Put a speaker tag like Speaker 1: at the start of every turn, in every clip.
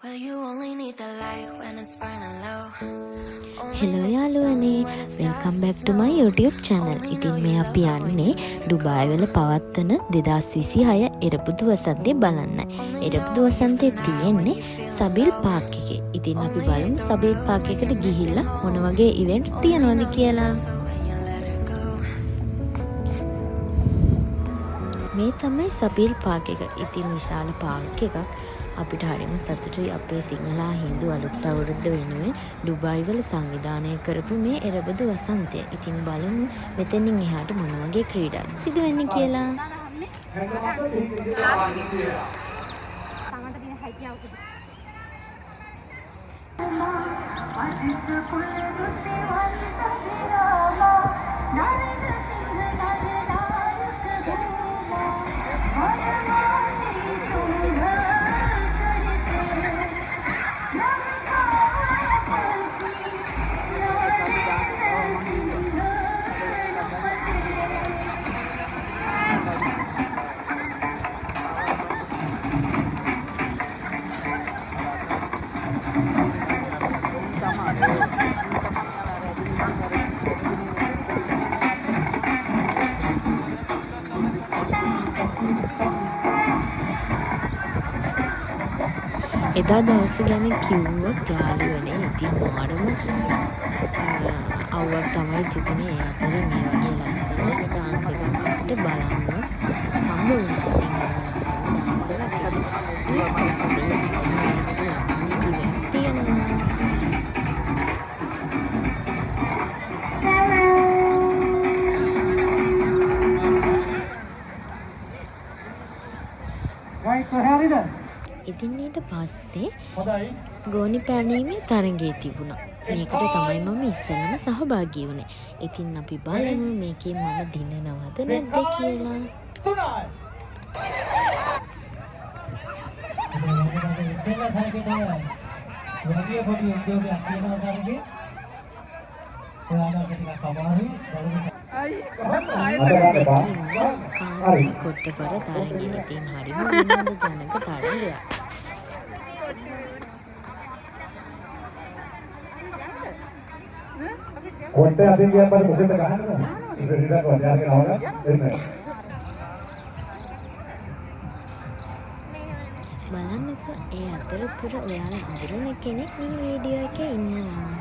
Speaker 1: Well, you only need the light when it's burning low.
Speaker 2: Hello යාළුවනේ, welcome back ටු මයි YouTube channel. ඉතින් මේ අපි යන්නේ ඩුබායි වල පවත්වන 2026 එරබුදු වසන්තය බලන්නයි. එරබුදු වසන්තය තියෙන්නේ සබිල් පාක් එකේ. ඉතින් අපි බලමු සබිල් පාක් එකට ගිහිල්ලා මොන වගේ ඉවෙන්ට්ස් තියෙනවද කියලා. මේ තමයි සබිල් පාක් එක. ඉතින් විශාල පාක් එකක්. අපිට හරිම සතුටුයි අපේ සිංහලා හින්දු අලුත් අවුරුද්ද වෙනුවෙන් ඩුබායි වල සංවිධානය කරපු මේ එරබුදු වසන්තය. ඉතින් බලමු මෙතනින් එහාට මොන වගේ ක්‍රීඩාවක් සිදු වෙන්නේ කියලා. එදා දවස ගැන කිව්වොත් යාළුවනේ ඉතින් මාරම අවුවක් තමයි තිබුණේ. ඒ අතර මේ වගේ ලස්සන ඩාන්ස් එකක් අපිට බලන්න හම්බ වුණා. ඉතින් ලස්සන ඩාන්ස් එකක් ඊට පස්සේ ලස්සන ඉවෙන්ට් තියෙනවා. ඉතින් ඊට පස්සේ ගෝනි පැනීමේ තරඟය තිබුණා. මේකට තමයි මම ඉස්සෙල්ලම සහභාගී වුණේ. ඉතින් අපි බලමු මේකේ මම දිනනවද නැද්ද කියලා. කොට්ටපර තරඟය. ඉතින් හරිම විනෝද ජනක තරඟයක්.
Speaker 3: කොට්ටේ අදින් ගියා බඩ මොකද ගහන්නේ? ඉතින් ඉතින් වදියාගෙන ආවද? එන්න.
Speaker 2: බලන්නකෝ ඒ අතරතුර ඔයාලා හඳුනන කෙනෙක් මේ වීඩියෝ එකේ ඉන්නවා.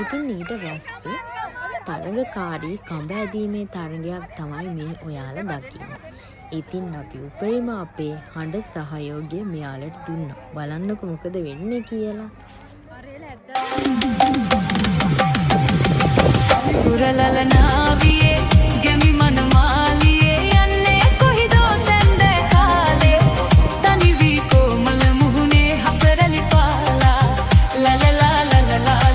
Speaker 2: ඉතින් ඊට පස්සේ තරඟකාරී කඹ ඇදීමේ තරඟයක් තමයි මේ ඔයාලා දකින්නේ. ඉතින් අපි උපරිම අපේ හඬ සහයෝගය මෙයාලට දුන්නා. බලන්නකො මොකද වෙන්නේ කියලා.
Speaker 4: සුරලලනාවියේ ගැමි මනමාලියේ යන්නේ කොහිදෝ සැන්දෑ කාලේ තනි වී කොමල මුහුණේ හසරලි පාලා ලලලා ලලලා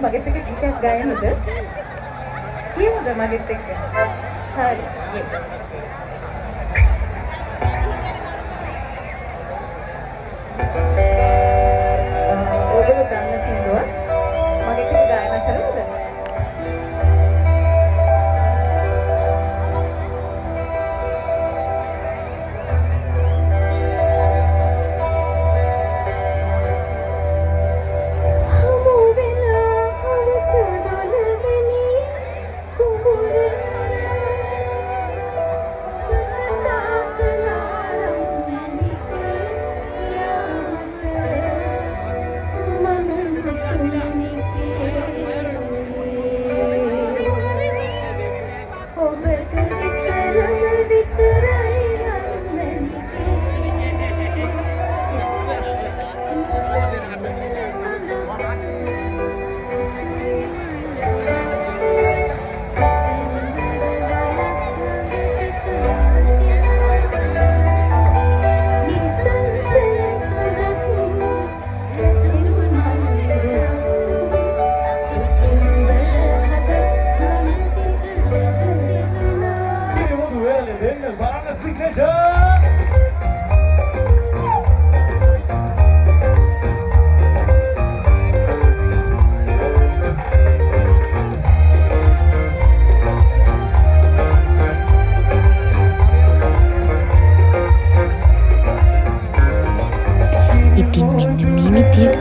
Speaker 5: අපි මගෙත් එක්ක ගීතයක් ගායමුද? කියමුද මගෙත් එක්ක? හරි. ඔබ දන්න සින්දුව මගෙත් එක්ක ගායනා කරමුද?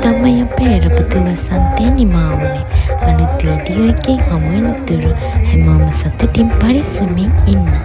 Speaker 2: තමයි අපේ එරපුතු වසන්තය නිමා වුණේ. අලුත් වීඩියෝ එකකින් හමු වෙනතුරු හැමෝම සතුටින් පරිස්සමින් ඉන්න.